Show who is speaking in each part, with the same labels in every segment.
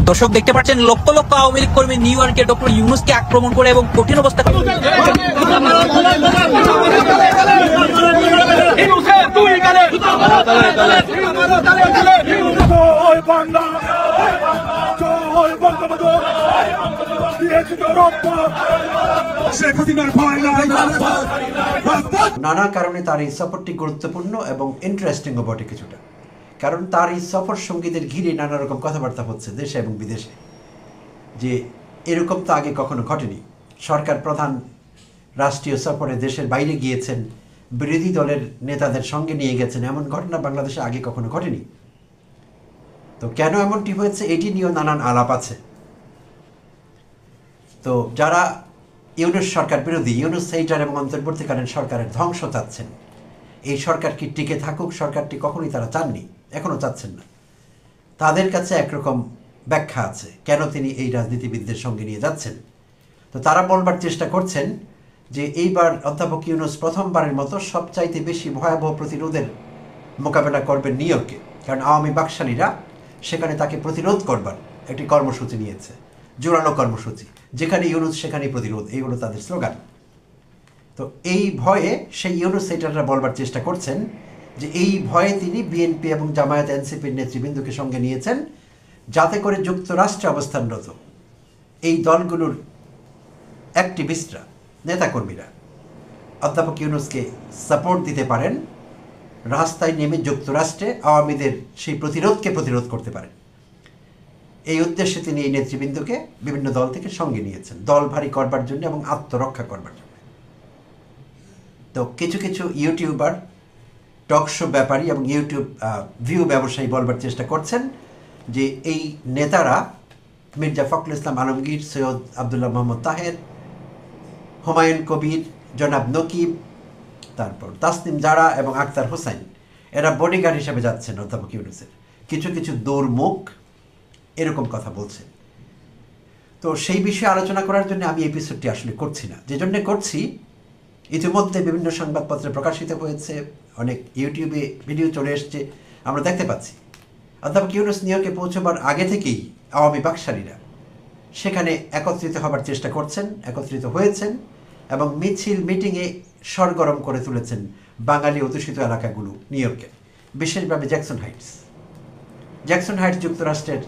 Speaker 1: দর্শক দেখতে পাচ্ছেন লক্ষ লক্ষ আওয়ামী লীগ কর্মী নিউ ইয়র্কে ডক্টর ইউনূসকে আক্রমণ করে এবং কঠিন অবস্থা
Speaker 2: নানা কারণে তার এই সফরটি গুরুত্বপূর্ণ এবং ইন্টারেস্টিংও বটে কিছুটা, কারণ তার এই সফর সঙ্গীদের ঘিরে নানা রকম কথাবার্তা হচ্ছে দেশে এবং বিদেশে, যে এরকম তো আগে কখনো ঘটেনি। সরকার প্রধান রাষ্ট্রীয় সফরে দেশের বাইরে গিয়েছেন, বিরোধী দলের নেতাদের সঙ্গে নিয়ে গেছেন, এমন ঘটনা বাংলাদেশে আগে কখনো ঘটেনি। তো কেন এমনটি হয়েছে এটি নিয়েও নানান আলাপ আছে। তো যারা ইউনূস সরকার বিরোধী, ইউনূস সেইটার এবং অন্তর্বর্তীকালীন সরকারের ধ্বংস চাচ্ছেন, এই সরকার কি টিকে থাকুক, সরকারটি কখনোই তারা চাননি, এখনও চাচ্ছেন না, তাদের কাছে একরকম ব্যাখ্যা আছে কেন তিনি এই রাজনীতিবিদদের সঙ্গে নিয়ে যাচ্ছেন। তো তারা বলবার চেষ্টা করছেন যে এইবার অধ্যাপক ইউনূস প্রথমবারের মতো সবচাইতে বেশি ভয়াবহ প্রতিরোধের মোকাবেলা করবেন নিউ ইয়র্কে, কারণ আওয়ামী বাকশালীরা সেখানে তাকে প্রতিরোধ করবার একটি কর্মসূচি নিয়েছে, জোরালো কর্মসূচি, যেখানে ইউনূস সেখানেই প্রতিরোধ, এই হলো তাদের স্লোগান। তো এই ভয়ে সেই ইউনূস সেইটাররা বলবার চেষ্টা করছেন যে এই ভয়ে তিনি বিএনপি এবং জামায়াত এনসিপির নেতৃবৃন্দকে সঙ্গে নিয়েছেন, যাতে করে যুক্তরাষ্ট্রে অবস্থানরত এই দলগুলোর অ্যাক্টিভিস্টরা, নেতাকর্মীরা অধ্যাপক ইউনূসকে সাপোর্ট দিতে পারেন, রাস্তায় নেমে যুক্তরাষ্ট্রে আওয়ামীদের সেই প্রতিরোধকে প্রতিরোধ করতে পারেন। এই উদ্দেশ্যে তিনি এই নেতৃবৃন্দকে বিভিন্ন দল থেকে সঙ্গে নিয়েছেন, দল ভারী করবার জন্য এবং আত্মরক্ষা করবার জন্য। তো কিছু কিছু ইউটিউবার, টক শো ব্যাপারী এবং ইউটিউব ভিউ ব্যবসায়ী বলবার চেষ্টা করছেন যে এই নেতারা মির্জা ফখরুল ইসলাম আলমগীর, সৈয়দ আবদুল্লাহ মোহাম্মদ তাহের, হুমায়ুন কবির, জনাব নকিব, তারপর তাসনিম জারা এবং আখতার হোসেন, এরা বডিগার্ড হিসেবে যাচ্ছেন অধ্যাপক ইউনূসের। কিছু কিছু দৌড়মুখ এরকম কথা বলছেন। তো সেই বিষয়ে আলোচনা করার জন্য আমি এপিসোডটি আসলে করছি না, যে জন্যে করছি, ইতিমধ্যে বিভিন্ন সংবাদপত্রে প্রকাশিত হয়েছে, অনেক ইউটিউবে ভিডিও চলে এসছে, আমরা দেখতে পাচ্ছি অধ্যাপক ইউনূস নিউ ইয়র্কে পৌঁছবার আগে থেকেই আওয়ামী বাকশালীরা সেখানে একত্রিত হবার চেষ্টা করছেন, একত্রিত হয়েছেন এবং মিছিল মিটিংয়ে সরগরম করে তুলেছেন বাঙালি অধ্যুষিত এলাকাগুলো নিউ ইয়র্কের, বিশেষভাবে জ্যাকসন হাইটস। জ্যাকসন হাইটস যুক্তরাষ্ট্রের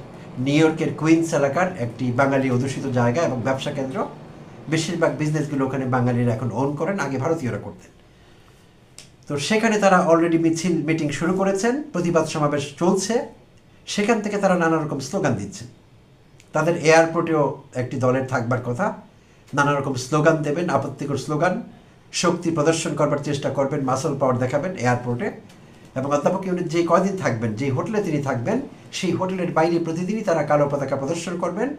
Speaker 2: নিউ ইয়র্কের কুইন্স এলাকার একটি বাঙালি অধ্যুষিত জায়গা এবং ব্যবসা কেন্দ্র। বেশিরভাগ বিজনেসগুলো ওখানে বাঙালিরা এখন ওন করেন, আগে ভারতীয়রা করতেন। তো সেখানে তারা অলরেডি মিছিল মিটিং শুরু করেছেন, প্রতিবাদ সমাবেশ চলছে, সেখান থেকে তারা নানা রকম স্লোগান দিচ্ছেন। তাদের এয়ারপোর্টেও একটি দলের থাকবার কথা, নানা রকম স্লোগান দেবেন, আপত্তিকর স্লোগান, শক্তি প্রদর্শন করবার চেষ্টা করবেন, মাসল পাওয়ার দেখাবেন এয়ারপোর্টে। এবং অধ্যাপক ইউনূস যে কয়দিন থাকবেন, যে হোটেলে তিনি থাকবেন, সেই হোটেলের বাইরে প্রতিদিনই তারা কালো পতাকা প্রদর্শন করবেন,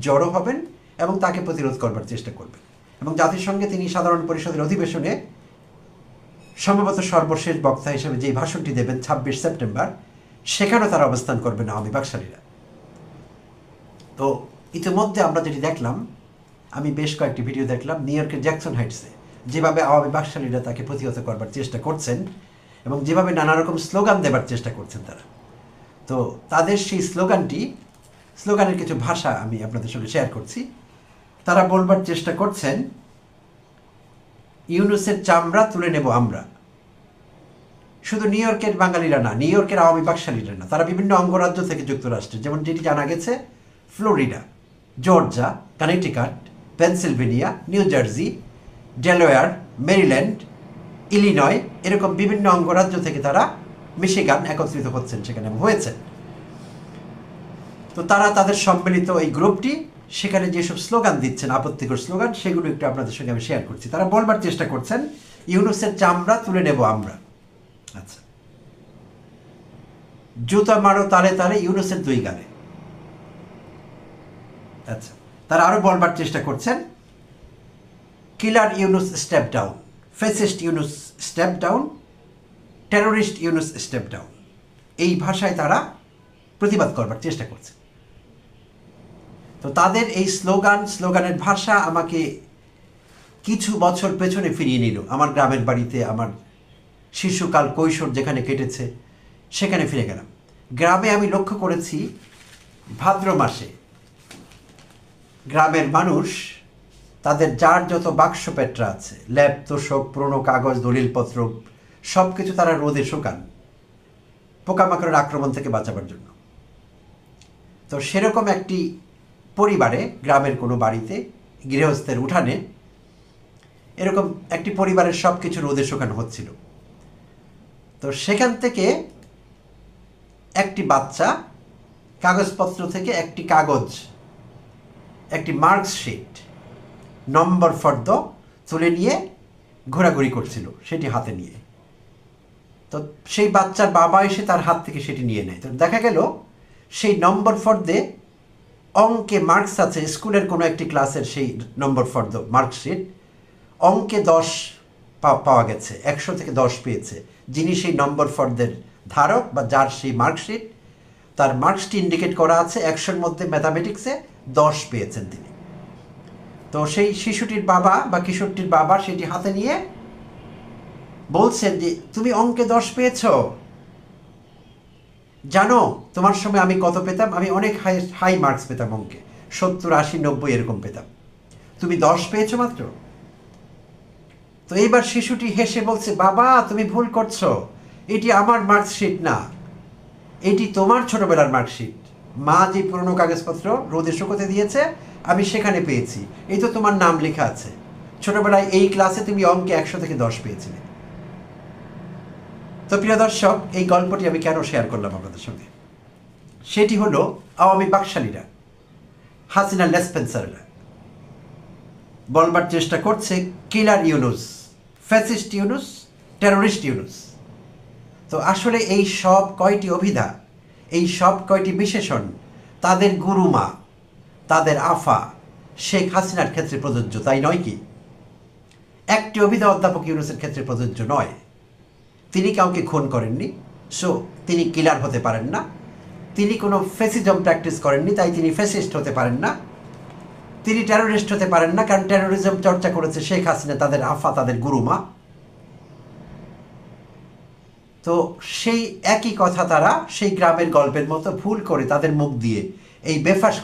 Speaker 2: জড়ো হবেন এবং তাকে প্রতিরোধ করবার চেষ্টা করবেন। এবং জাতিসংঘে তিনি সাধারণ পরিষদের অধিবেশনে সম্ভবত সর্বশেষ বক্তা হিসেবে যেই ভাষণটি দেবেন 26 সেপ্টেম্বর, সেখানেও তারা অবস্থান করবেন আওয়ামী বাকশালীরা। তো ইতিমধ্যে আমরা যেটি দেখলাম, আমি বেশ কয়েকটি ভিডিও দেখলাম নিউ ইয়র্কের জ্যাকসন হাইটসে যেভাবে আওয়ামী বাকশালীরা তাকে প্রতিহত করবার চেষ্টা করছেন এবং যেভাবে নানা রকম স্লোগান দেবার চেষ্টা করছেন তারা। তো তাদের সেই স্লোগানের কিছু ভাষা আমি আপনাদের সঙ্গে শেয়ার করছি। তারা বলবার চেষ্টা করছেন, ইউনূসের চামড়া তুলে নেব আমরা। শুধু নিউ ইয়র্কের বাঙালিরা না, নিউ ইয়র্কের আওয়ামী বাকশালীরা না, তারা বিভিন্ন অঙ্গরাজ্য থেকে যুক্তরাষ্ট্রে, যেমন যেটি জানা গেছে Florida, Georgia, Connecticut, Pennsylvania, new jersey, Delaware, Maryland, Illinois, এরকম বিভিন্ন অঙ্গরাজ্য থেকে তারা মিশিগান একত্রিত হচ্ছেন, সেখানে হয়েছেন। তো তারা তাদের সম্মিলিত এই গ্রুপটি সেখানে যেসব স্লোগান দিচ্ছেন, আপত্তিকর স্লোগান, সেগুলো একটু আপনাদের সঙ্গে আমি শেয়ার করছি। তারা বলবার চেষ্টা করছেন, ইউনূসের চামড়া তুলে নেব আমরা। আচ্ছা, জুতা মারো তালে তালে ইউনূসের দুই গালে। আচ্ছা, তারা আরো বলবার চেষ্টা করছেন, killer Yunus step down, fascist Yunus step down, terrorist Yunus step down. এই ভাষায় তারা প্রতিবাদ করবার চেষ্টা করছে। তো তাদের এই স্লোগানের ভাষা আমাকে কিছু বছর পেছনে ফিরিয়ে নিল, আমার গ্রামের বাড়িতে, আমার শিশুকাল কৈশোর যেখানে কেটেছে সেখানে ফিরে গেলাম। গ্রামে আমি লক্ষ্য করেছি ভাদ্র মাসে গ্রামের মানুষ তাদের যার যত বাক্স পেটরা আছে, ল্যাপ তোষক, পুরনো কাগজ, দলিলপত্র, সব কিছু তারা রোদে শুকান পোকামাকড়ের আক্রমণ থেকে বাঁচাবার জন্য। তো সেরকম একটি পরিবারে, গ্রামের কোনো বাড়িতে গৃহস্থের উঠানে এরকম একটি পরিবারের সব কিছু রোদে শুকানো হচ্ছিল। তো সেখান থেকে একটি বাচ্চা কাগজপত্র থেকে একটি কাগজ, একটি মার্কশিট, নম্বর ফর্দ তুলে নিয়ে ঘোরাঘুরি করছিল সেটি হাতে নিয়ে। তো সেই বাচ্চার বাবা এসে তার হাত থেকে সেটি নিয়ে নেয়। তো দেখা গেল সেই নম্বর ফর্দে অঙ্কে মার্কস আছে, স্কুলের কোনো একটি ক্লাসের সেই নম্বর ফর্দ মার্কশিট, অঙ্কে 10 পাওয়া গেছে, 100 থেকে 10 পেয়েছে। যিনি সেই নম্বর ফর্দের ধারক বা যার সেই মার্কশিট, তার মার্কসটি ইন্ডিকেট করা আছে 100-র মধ্যে ম্যাথামেটিক্সে 10 পেয়েছেন তিনি। তো সেই শিশুটির বাবা বা কিশোরটির বাবা সেটি হাতে নিয়ে বলছেন যে তুমি অঙ্কে 10 পেয়েছ, জানো তোমার সময় আমি কত পেতাম? আমি অনেক হাই মার্কস পেতাম অঙ্কে, 70, 80, 90 এরকম পেতাম, তুমি 10 পেয়েছো মাত্র। তো এইবার শিশুটি হেসে বলছে, বাবা তুমি ভুল করছো, এটি আমার মার্কশিট না, এটি তোমার ছোটবেলার মার্কশিট। মা যে পুরনো কাগজপত্র রোদে শুকোতে দিয়েছে আমি সেখানে পেয়েছি, এই তো তোমার নাম লেখা আছে, ছোটবেলায় এই ক্লাসে তুমি অঙ্কে 100 থেকে 10 পেয়েছিলে। তো প্রিয় দর্শক, এই গল্পটি আমি কেন শেয়ার করলাম আপনাদের সঙ্গে, সেটি হলো আওয়ামী বাকশালীরা, হাসিনা লেসপেন্সাররা বলবার চেষ্টা করছে কিলার ইউনুস, ফ্যাসিস্ট ইউনুস, টেরোরিস্ট ইউনুস। তো আসলে এই সব কয়টি অভিধা, এই সব কয়টি বিশেষণ তাদের গুরুমা, তাদের আফা শেখ হাসিনার ক্ষেত্রে প্রযোজ্য, তাই নয় কি? একটি অভিধা অধ্যাপক ইউনুসের ক্ষেত্রে প্রযোজ্য নয়। তিনি কাউকে খুন করেননি, সো তিনি কিলার হতে পারেন না। তিনি কোনো ফ্যাসিজম প্র্যাকটিস করেননি, তাই তিনি ফ্যাসিস্ট হতে পারেন না। তিনি টেরোরিস্ট হতে পারেন না, কারণ টেরোরিজম চর্চা করেছে শেখ হাসিনা, তাদের আফা, তাদের গুরুমা। তো সেই একই কথা তারা সেই গ্রামের গল্পের মতো ভুল করে তাদের মুখ দিয়ে এই বেফাস